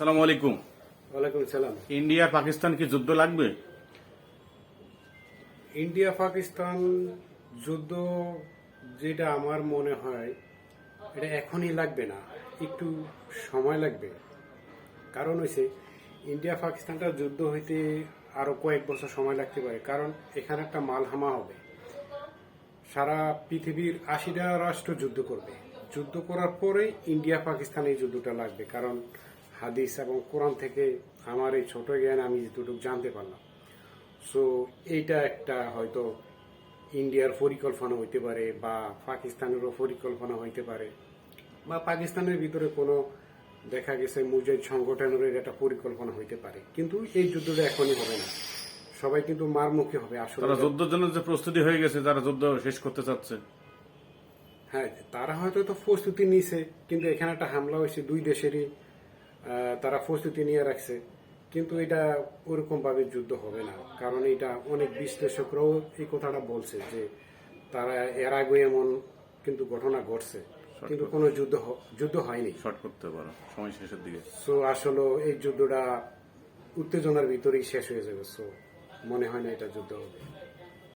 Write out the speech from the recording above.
আসসালামু আলাইকুম। ওয়ালাইকুম সালাম। ইন্ডিয়া পাকিস্তান কি যুদ্ধ লাগবে? ইন্ডিয়া পাকিস্তান যুদ্ধ, যেটা আমার মনে হয় এটা এখনই লাগবে না, একটু সময় লাগবে। কারণ হয়েছে ইন্ডিয়া পাকিস্তানটা যুদ্ধ হইতে আরো কয়েক বছর সময় লাগতে পারে, কারণ এখানে একটা মালহামা হবে। সারা পৃথিবীর 80টা রাষ্ট্র যুদ্ধ করবে। যুদ্ধ করার পরে ইন্ডিয়া পাকিস্তান এই যুদ্ধটা লাগবে, কারণ হাদিস এবং কোরআন থেকে আমার এই ছোট জ্ঞান আমি যেটুকু জানতে পারলাম। সো এইটা একটা হয়তো ইন্ডিয়ার পরিকল্পনা হইতে পারে, বা পাকিস্তানেরও পরিকল্পনা হইতে পারে, বা পাকিস্তানের ভিতরে কোনো দেখা গেছে মুজাহিদ সংগঠনের একটা পরিকল্পনা হইতে পারে। কিন্তু এই যুদ্ধটা এখনই হবে না, সবাই কিন্তু মারমুখী হবে আসলে। তারা যুদ্ধের জন্য যে প্রস্তুতি হয়ে গেছে, তারা যুদ্ধ শেষ করতে চাচ্ছে। হ্যাঁ, তারা হয়তো তো প্রস্তুতি নিছে, কিন্তু এখানে একটা হামলা হয়েছে, দুই দেশেরই তারা প্রস্তুতি নিয়ে রাখছে। কিন্তু এটা ওরকম ভাবে যুদ্ধ হবে না, কারণ এটা অনেক বিশ্লেষকরাও এই কথাটা বলছে যে তারা এর আগে এমন কিন্তু ঘটনা ঘটছে, কিন্তু কোনো যুদ্ধ হয়নি। শর্ট করতে পারো সময় শেষের দিকে। সো আসলে এই যুদ্ধটা উত্তেজনার ভিতরেই শেষ হয়ে যাবে। সো মনে হয় না এটা যুদ্ধ হবে।